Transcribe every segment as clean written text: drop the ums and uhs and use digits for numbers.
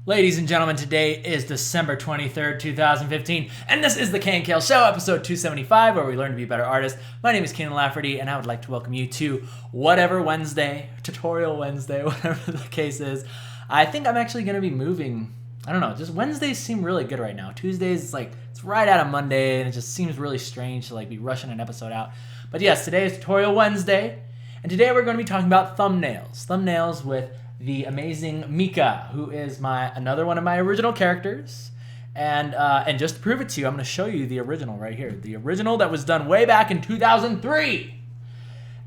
Ladies and gentlemen, today is December 23rd, 2015, and this is the KNKL Show, episode 275, where we learn to be better artists. My name is Kienan Lafferty, and I would like to welcome you to whatever Wednesday, Tutorial Wednesday, whatever the case is. I think I'm actually going to be moving, I don't know, just Wednesdays seem really good right now. Tuesdays, it's right out of Monday, and it just seems really strange to be rushing an episode out. But yes, today is Tutorial Wednesday, and today we're going to be talking about thumbnails. Thumbnails with the amazing Mika, who is another one of my original characters. And just to prove it to you, I'm going to show you the original right here. The original that was done way back in 2003.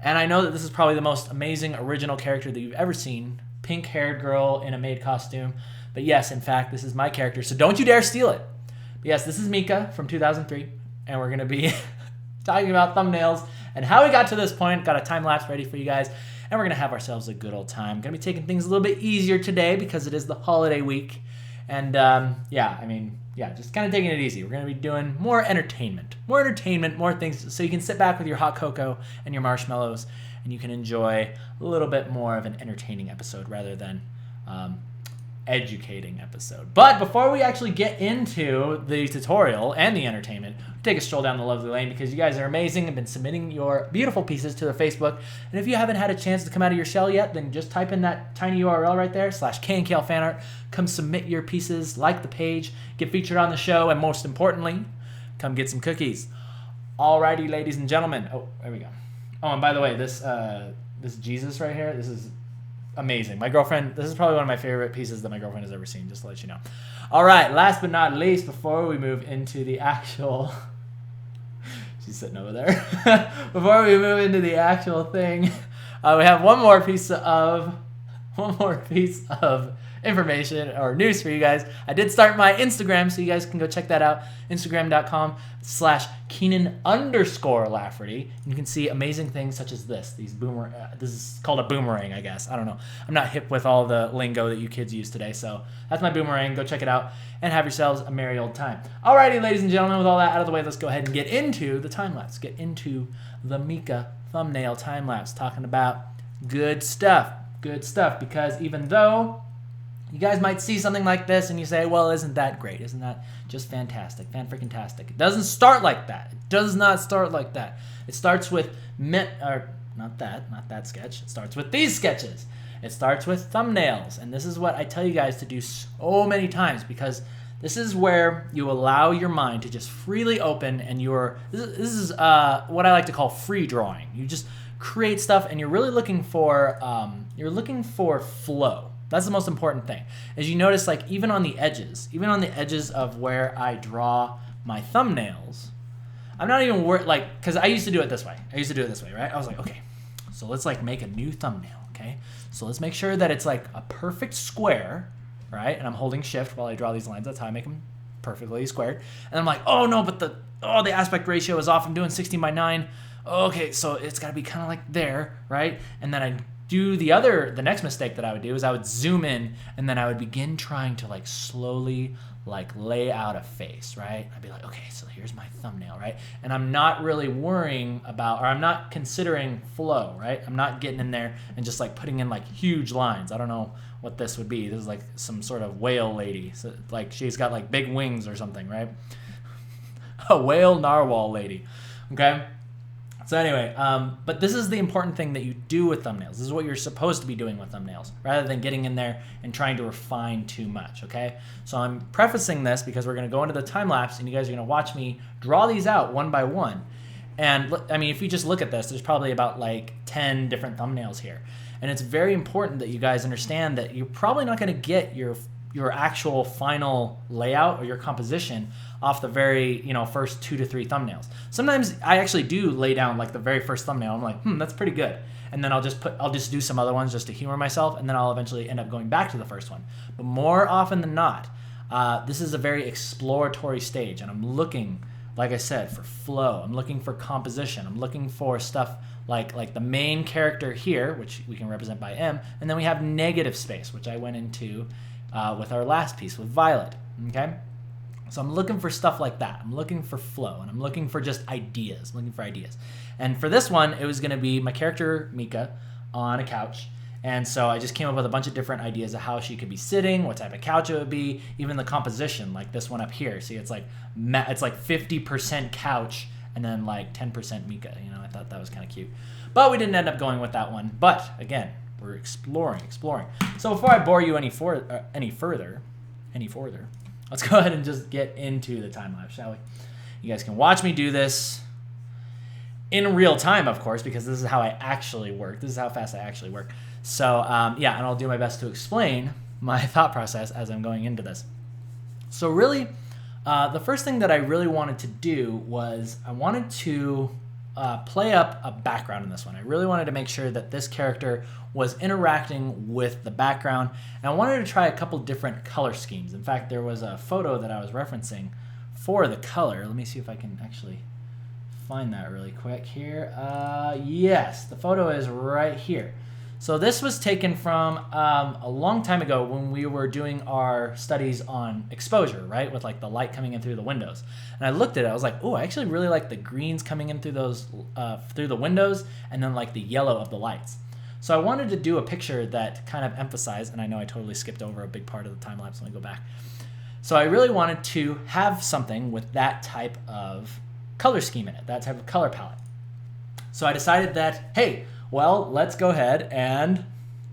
And I know that this is probably the most amazing original character that you've ever seen. Pink-haired girl in a maid costume. But yes, in fact, this is my character, so don't you dare steal it. But yes, this is Mika from 2003. And we're going to be talking about thumbnails and how we got to this point. Got a time-lapse ready for you guys. And we're going to have ourselves a good old time. Going to be taking things a little bit easier today because it is the holiday week. And just kind of taking it easy. We're going to be doing more entertainment, more things so you can sit back with your hot cocoa and your marshmallows and you can enjoy a little bit more of an entertaining episode rather than educating episode. But before we actually get into the tutorial and the entertainment, take a stroll down the lovely lane because you guys are amazing and been submitting your beautiful pieces to the Facebook. And if you haven't had a chance to come out of your shell yet, then just type in that tiny URL right there, /KNKL fanart. Come submit your pieces, like the page, get featured on the show, and most importantly, come get some cookies. Alrighty, ladies and gentlemen. Oh, there we go. Oh, and by the way, this Jesus right here, this is amazing. My girlfriend, this is probably one of my favorite pieces that my girlfriend has ever seen, just to let you know. All right, last but not least, before we move into the actual... She's sitting over there. Before we move into the actual thing, we have one more piece of information or news for you guys. I did start my Instagram, so you guys can go check that out. Instagram.com/Keenan_Lafferty. You can see amazing things such as this. This is called a boomerang, I guess. I don't know. I'm not hip with all the lingo that you kids use today, so that's my boomerang. Go check it out and have yourselves a merry old time. Alrighty, ladies and gentlemen, with all that out of the way, let's go ahead and get into the time lapse. Get into the Mika thumbnail time lapse, talking about good stuff. Good stuff, because even though you guys might see something like this and you say, well, isn't that great? Isn't that just fantastic? Fan-freaking-tastic. It doesn't start like that. It does not start like that. It starts with not that sketch. It starts with these sketches. It starts with thumbnails. And this is what I tell you guys to do so many times, because this is where you allow your mind to just freely open, and this is what I like to call free drawing. You just create stuff and you're really looking for flow. That's the most important thing. As you notice, even on the edges of where I draw my thumbnails, I'm not even worried, because I used to do it this way. Right? I was like, okay, so let's make a new thumbnail, okay? So let's make sure that it's a perfect square, right? And I'm holding shift while I draw these lines. That's how I make them perfectly squared. And I'm like, oh no, but the aspect ratio is off. I'm doing 16:9. Okay, so it's got to be kind of there, right? And then I do the next mistake that I would do is I would zoom in, and then I would begin trying to slowly lay out a face, right? I'd be like, okay, so here's my thumbnail, right? And I'm not really worrying about, or I'm not considering flow, right? I'm not getting in there and just putting in huge lines. I don't know what this would be. This is some sort of whale lady. So, she's got big wings or something, right? A whale narwhal lady, okay? So anyway, but this is the important thing that you do with thumbnails. This is what you're supposed to be doing with thumbnails, rather than getting in there and trying to refine too much, okay? So I'm prefacing this because we're going to go into the time lapse, and you guys are going to watch me draw these out one by one. And if you just look at this, there's probably about 10 different thumbnails here. And it's very important that you guys understand that you're probably not going to get your actual final layout or your composition off the very first 2 to 3 thumbnails. Sometimes I actually do lay down the very first thumbnail. I'm like, that's pretty good, and then I'll just do some other ones just to humor myself, and then I'll eventually end up going back to the first one. But more often than not, this is a very exploratory stage, and I'm looking, like I said, for flow. I'm looking for composition. I'm looking for stuff like the main character here, which we can represent by M, and then we have negative space, which I went into with our last piece with Violet, okay? So I'm looking for stuff like that. I'm looking for flow, and I'm looking for just ideas. And for this one, it was going to be my character, Mika, on a couch, And so I just came up with a bunch of different ideas of how she could be sitting, what type of couch it would be, even the composition, like this one up here. See, it's like 50% couch and then like 10% Mika. You know, I thought that was kind of cute. But we didn't end up going with that one. But again, we're exploring. So before I bore you any further, let's go ahead and just get into the time lapse, shall we? You guys can watch me do this in real time, of course, because this is how I actually work. This is how fast I actually work. So yeah, and I'll do my best to explain my thought process as I'm going into this. So really, the first thing that I really wanted to do was I wanted to play up a background in this one. I really wanted to make sure that this character was interacting with the background, and I wanted to try a couple different color schemes. In fact, there was a photo that I was referencing for the color. Let me see if I can actually find that really quick here. Yes, the photo is right here. So this was taken from a long time ago when we were doing our studies on exposure, right? With like the light coming in through the windows. And I looked at it, I was like, oh, I actually really like the greens coming in through those, through the windows, and then like the yellow of the lights. So I wanted to do a picture that kind of emphasized, and I know I totally skipped over a big part of the time lapse, let me go back. So I really wanted to have something with that type of color scheme in it, that type of color palette. So I decided that, hey, well, let's go ahead and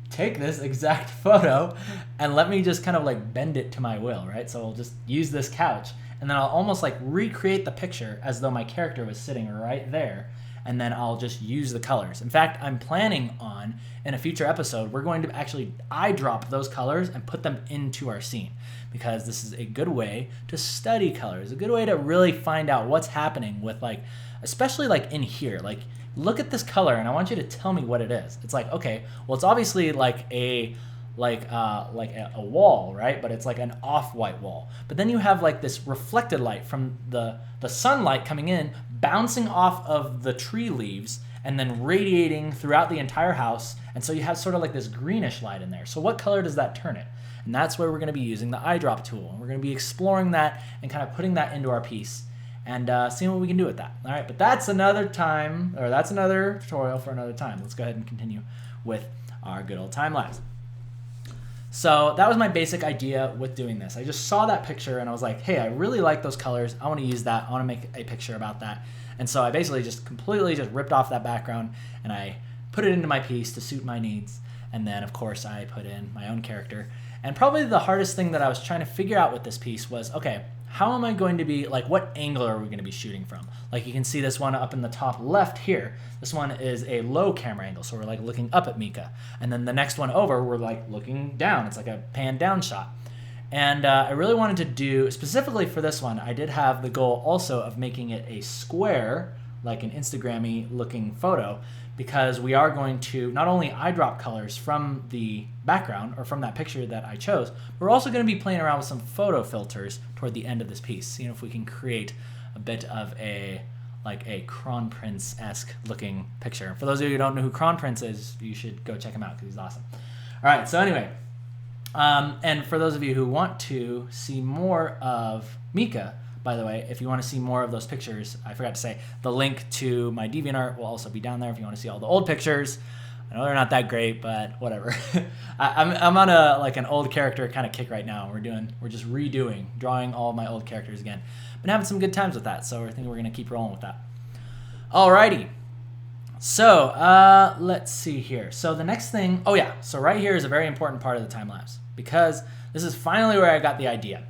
take this exact photo and let me just kind of like bend it to my will, right? So I'll just use this couch, and then I'll almost like recreate the picture as though my character was sitting right there, and then I'll just use the colors. In fact, I'm planning on, in a future episode, we're going to actually eyedrop those colors and put them into our scene, because this is a good way to study colors, a good way to really find out what's happening with, like, especially like in here, like look at this color and I want you to tell me what it is. It's like, okay, well, it's obviously like a wall, right? But it's like an off-white wall. But then you have like this reflected light from the sunlight coming in, bouncing off of the tree leaves and then radiating throughout the entire house. And so you have sort of like this greenish light in there. So what color does that turn it? And that's where we're going to be using the eyedrop tool. And we're going to be exploring that and kind of putting that into our piece and seeing what we can do with that. All right, but that's another time, or that's another tutorial for another time. Let's go ahead and continue with our good old time lapse. So that was my basic idea with doing this. I just saw that picture and I was like, hey, I really like those colors. I want to use that. I want to make a picture about that. And so I basically just completely just ripped off that background and I put it into my piece to suit my needs. And then, of course, I put in my own character. And probably the hardest thing that I was trying to figure out with this piece was, okay, how am I going to be, like, what angle are we going to be shooting from? Like, you can see this one up in the top left here. This one is a low camera angle, so we're, like, looking up at Mika. And then the next one over, we're, like, looking down. It's like a pan down shot. And I really wanted to do, specifically for this one, I did have the goal also of making it a square, like an Instagram-y looking photo, because we are going to not only eyedrop colors from the background or from that picture that I chose, but we're also going to be playing around with some photo filters toward the end of this piece, seeing if we can create a bit of a Crown Prince-esque looking picture. For those of you who don't know who Crown Prince is, you should go check him out because he's awesome. All right, so anyway, and for those of you who want to see more of Mika, by the way, if you want to see more of those pictures, I forgot to say, the link to my DeviantArt will also be down there if you want to see all the old pictures. I know they're not that great, but whatever. I'm on an old character kind of kick right now. We're just drawing all of my old characters again. Been having some good times with that, so I think we're going to keep rolling with that. Alrighty. So let's see here. So the next thing, so right here is a very important part of the time lapse because this is finally where I got the idea.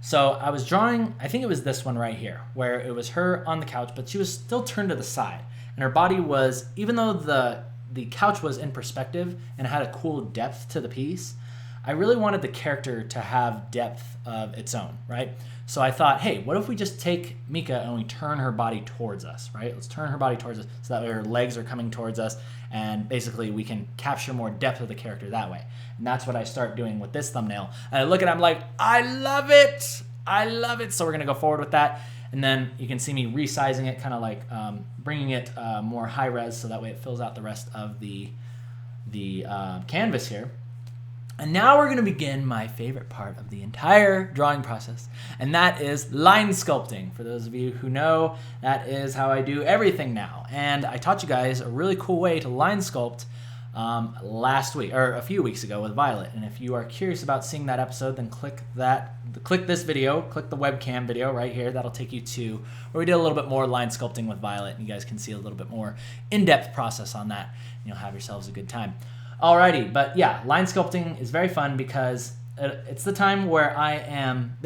So I was drawing, I think it was this one right here, where it was her on the couch, but she was still turned to the side. And her body was, even though the couch was in perspective and had a cool depth to the piece, I really wanted the character to have depth of its own, right? So I thought, hey, what if we just take Mika and we turn her body towards us, right? Let's turn her body towards us so that way her legs are coming towards us and basically we can capture more depth of the character that way. And that's what I start doing with this thumbnail. And I look at it, I'm like, I love it. I love it. So we're going to go forward with that. And then you can see me resizing it, kind of like bringing it more high res so that way it fills out the rest of the canvas here. And now we're going to begin my favorite part of the entire drawing process, and that is line sculpting. For those of you who know, that is how I do everything now. And I taught you guys a really cool way to line sculpt last week or a few weeks ago with Violet. And if you are curious about seeing that episode, then click this video, click the webcam video right here. That'll take you to where we did a little bit more line sculpting with Violet, and you guys can see a little bit more in-depth process on that, and you'll have yourselves a good time. Alrighty, but yeah, line sculpting is very fun because it's the time where I'm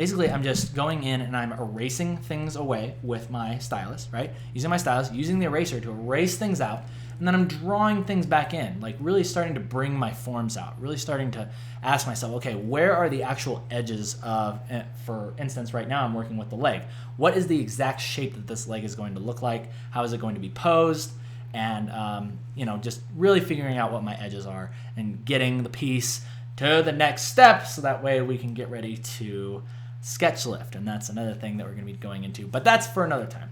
just going in and I'm erasing things away with my stylus, right? Using my stylus, using the eraser to erase things out, and then I'm drawing things back in, like really starting to bring my forms out, really starting to ask myself, okay, where are the actual edges of, for instance, right now I'm working with the leg. What is the exact shape that this leg is going to look like? How is it going to be posed? And, just really figuring out what my edges are and getting the piece to the next step so that way we can get ready to sketch lift. And that's another thing that we're going to be going into. But that's for another time.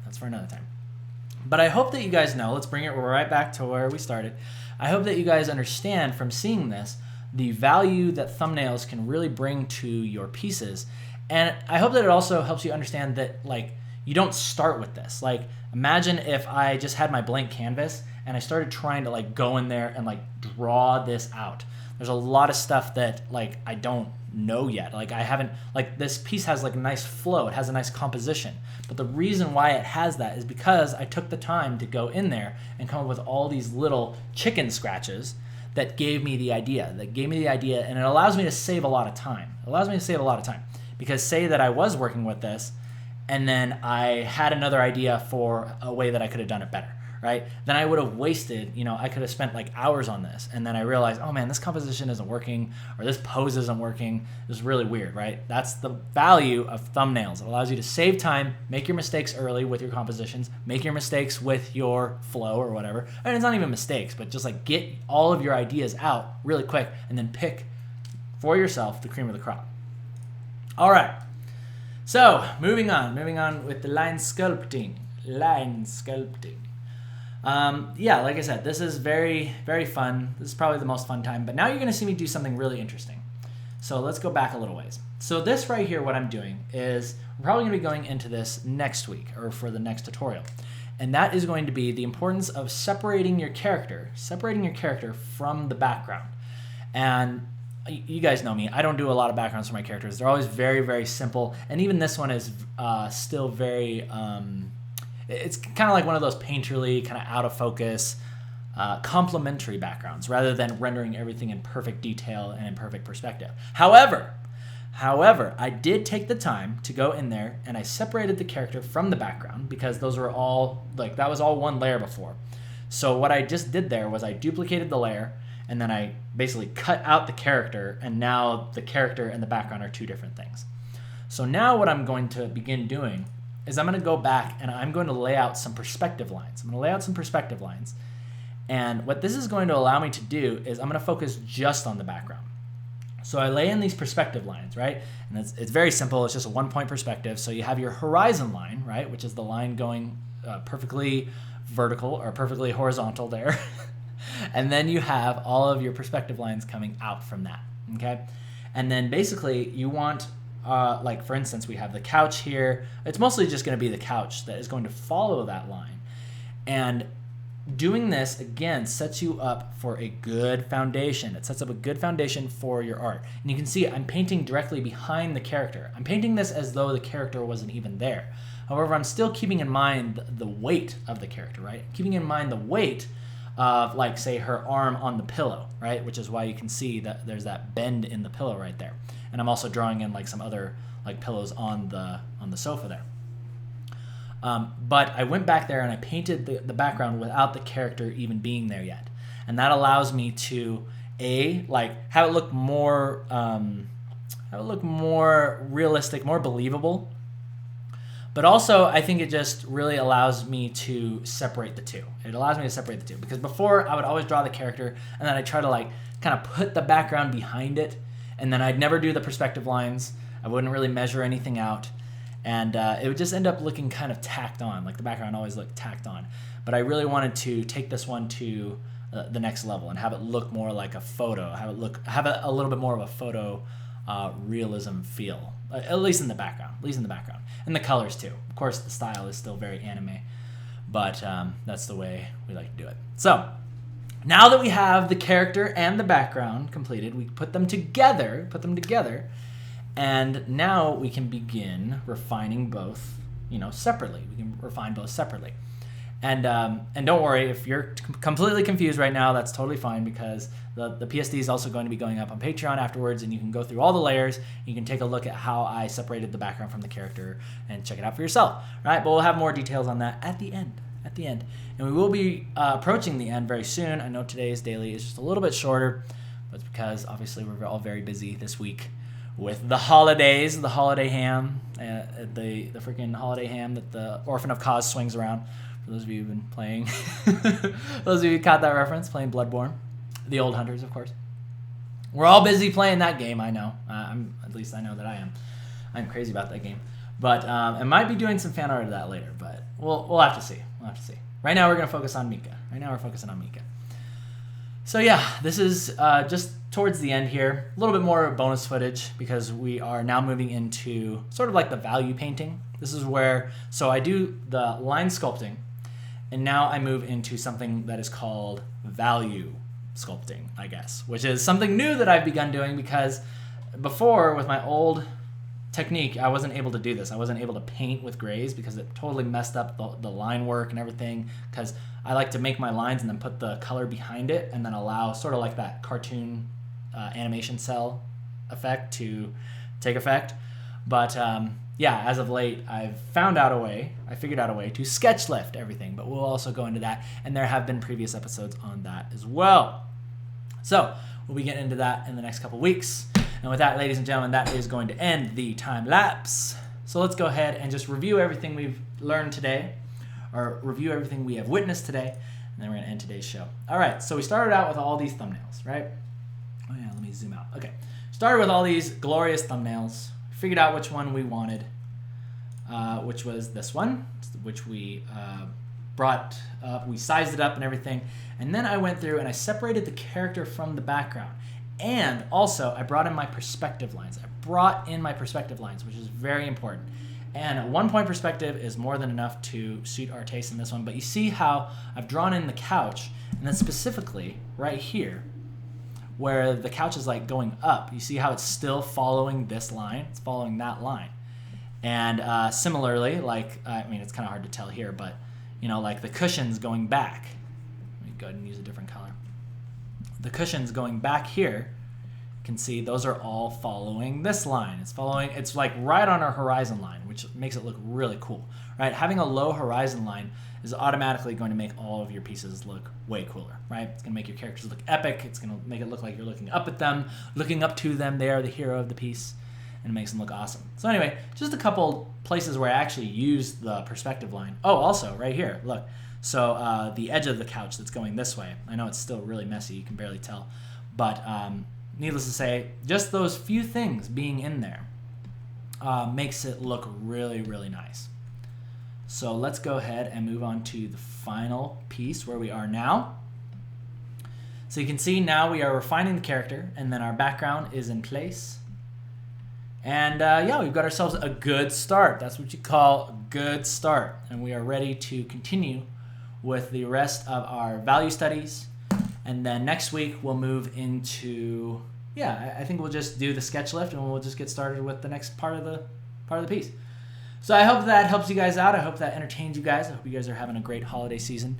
But I hope that you guys know, let's bring it right back to where we started. I hope that you guys understand from seeing this the value that thumbnails can really bring to your pieces. And I hope that it also helps you understand that, like, you don't start with this. Like, imagine if I just had my blank canvas and I started trying to, like, go in there and, like, draw this out. There's a lot of stuff that, like, I don't know yet. Like, I haven't, like, this piece has, like, a nice flow. It has a nice composition. But the reason why it has that is because I took the time to go in there and come up with all these little chicken scratches that gave me the idea, and it allows me to save a lot of time. Because say that I was working with this and then I had another idea for a way that I could have done it better, right? Then I would have wasted, I could have spent like hours on this, and then I realized, oh man, this composition isn't working, or this pose isn't working. It's really weird, right? That's the value of thumbnails. It allows you to save time, make your mistakes early with your compositions, make your mistakes with your flow or whatever. And it's not even mistakes, but just like get all of your ideas out really quick and then pick for yourself the cream of the crop. All right. So moving on with the line sculpting. Like I said, this is very, very fun. This is probably the most fun time, but now you're going to see me do something really interesting. So let's go back a little ways. So this right here, what I'm doing is we're probably going to be going into this next week or for the next tutorial. And that is going to be the importance of separating your character from the background. And you guys know me. I don't do a lot of backgrounds for my characters. They're always very, very simple. And even this one is still very... it's kind of like one of those painterly, kind of out of focus, complementary backgrounds rather than rendering everything in perfect detail and in perfect perspective. However, I did take the time to go in there and I separated the character from the background because those were all, like, that was all one layer before. So what I just did there was I duplicated the layer and then I basically cut out the character, and now the character and the background are two different things. So now what I'm going to begin doing is I'm going to go back and I'm going to lay out some perspective lines. And what this is going to allow me to do is I'm going to focus just on the background. So I lay in these perspective lines, right? And it's very simple. It's just a 1-point perspective. So you have your horizon line, right, which is the line going perfectly vertical or perfectly horizontal there. And then you have all of your perspective lines coming out from that, okay? And then basically you want... like for instance, we have the couch here. It's mostly just going to be the couch that is going to follow that line. And doing this, again, sets you up for a good foundation. It sets up a good foundation for your art. And you can see I'm painting directly behind the character. I'm painting this as though the character wasn't even there. However, I'm still keeping in mind the weight of the character, right? Keeping in mind the weight of, like, say, her arm on the pillow, right? Which is why you can see that there's that bend in the pillow right there. And I'm also drawing in like some other like pillows on the sofa there. But I went back there and I painted the background without the character even being there yet. And that allows me to have it look more realistic, more believable. But also, I think it just really allows me to separate the two. Because before, I would always draw the character, and then I'd try to like kind of put the background behind it, and then I'd never do the perspective lines. I wouldn't really measure anything out, and it would just end up looking kind of tacked on. Like the background always looked tacked on. But I really wanted to take this one to the next level and have it look more like a photo. Have it a little bit more of a photo realism feel, at least in the background. And the colors too. Of course, the style is still very anime, but that's the way we like to do it. So Now that we have the character and the background completed, we put them together, and now we can begin refining both, separately. We can refine both separately. And don't worry, if you're completely confused right now, that's totally fine, because the PSD is also going to be going up on Patreon afterwards, and you can go through all the layers. You can take a look at how I separated the background from the character and check it out for yourself. Right? But we'll have more details on that at the end. And we will be approaching the end very soon. I know today's daily is just a little bit shorter, but it's because obviously we're all very busy this week with the holidays, the holiday ham, the freaking holiday ham that the Orphan of Cause swings around. For those of you who've been playing, those of you who caught that reference, playing Bloodborne, the old hunters, of course. We're all busy playing that game, I know. At least I know that I am. I'm crazy about that game. But I might be doing some fan art of that later, but we'll have to see. Right now we're going to focus on Mika. So yeah, this is just towards the end here. A little bit more bonus footage, because we are now moving into sort of like the value painting. This is where, so I do the line sculpting, and now I move into something that is called value sculpting, I guess, which is something new that I've begun doing, because before, with my old technique, I wasn't able to do this. I wasn't able to paint with grays because it totally messed up the line work and everything, because I like to make my lines and then put the color behind it and then allow sort of like that cartoon animation cell effect to take effect. But yeah, as of late, I figured out a way to sketch lift everything, but we'll also go into that, and there have been previous episodes on that as well. So we'll be getting into that in the next couple weeks. And with that, ladies and gentlemen, that is going to end the time lapse. So let's go ahead and just review everything we've learned today, or review everything we have witnessed today, and then we're going to end today's show. All right, so we started out with all these thumbnails, right? Oh yeah, let me zoom out. Okay, started with all these glorious thumbnails, figured out which one we wanted, which was this one, which we brought up, we sized it up and everything, and then I went through and I separated the character from the background. And also, I brought in my perspective lines. Which is very important. And a 1 point perspective is more than enough to suit our taste in this one. But you see how I've drawn in the couch, and then specifically right here, where the couch is like going up, you see how it's still following this line? It's following that line. And similarly, it's kind of hard to tell here, but like the cushions going back. Let me go ahead and use a different color. The cushions going back here, you can see those are all following this line. It's like right on our horizon line, which makes it look really cool, right? Having a low horizon line is automatically going to make all of your pieces look way cooler, right? It's gonna make your characters look epic. It's gonna make it look like you're looking up at them, looking up to them. They are the hero of the piece, and it makes them look awesome. So anyway, just a couple places where I actually used the perspective line. Oh, also right here, look. So the edge of the couch that's going this way, I know it's still really messy, you can barely tell, but needless to say, just those few things being in there makes it look really, really nice. So let's go ahead and move on to the final piece where we are now. So you can see now we are refining the character, and then our background is in place. And yeah, we've got ourselves a good start. That's what you call a good start. And we are ready to continue with the rest of our value studies. And then next week we'll move into, yeah, I think we'll just do the sketch lift, and we'll just get started with the next part of the piece. So I hope that helps you guys out. I hope that entertains you guys. I hope you guys are having a great holiday season.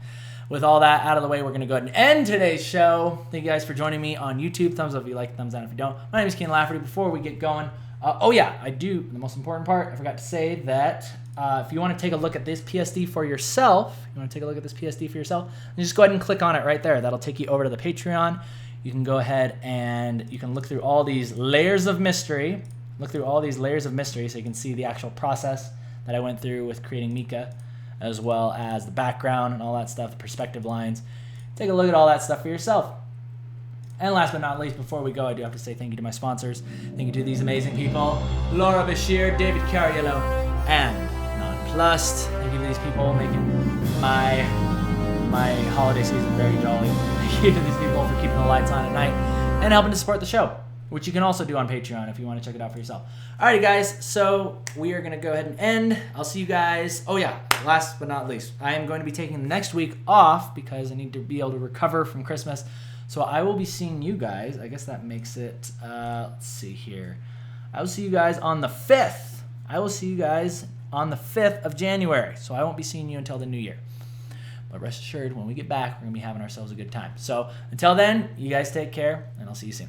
With all that out of the way, we're going to go ahead and end today's show. Thank you guys for joining me on YouTube. Thumbs up if you like, thumbs down if you don't. My name is Kienan Lafferty. Before we get going, oh yeah, I do, the most important part, I forgot to say that if you want to take a look at this PSD for yourself, then just go ahead and click on it right there. That'll take you over to the Patreon. You can go ahead and you can look through all these layers of mystery. So you can see the actual process that I went through with creating Mika, as well as the background and all that stuff, the perspective lines. Take a look at all that stuff for yourself. And last but not least, before we go, I do have to say thank you to my sponsors. Thank you to these amazing people, Laura Bashir, David Cariello, and Nonplussed. Thank you to these people making my holiday season very jolly. Thank you to these people for keeping the lights on at night and helping to support the show. which you can also do on Patreon if you want to check it out for yourself. Alrighty, guys, so we are going to go ahead and end. I'll see you guys. Oh, yeah, last but not least, I am going to be taking next week off because I need to be able to recover from Christmas. So I will be seeing you guys. I guess that makes it, let's see here. I will see you guys on the 5th. I will see you guys on the 5th of January. So I won't be seeing you until the new year. But rest assured, when we get back, we're going to be having ourselves a good time. So until then, you guys take care, and I'll see you soon.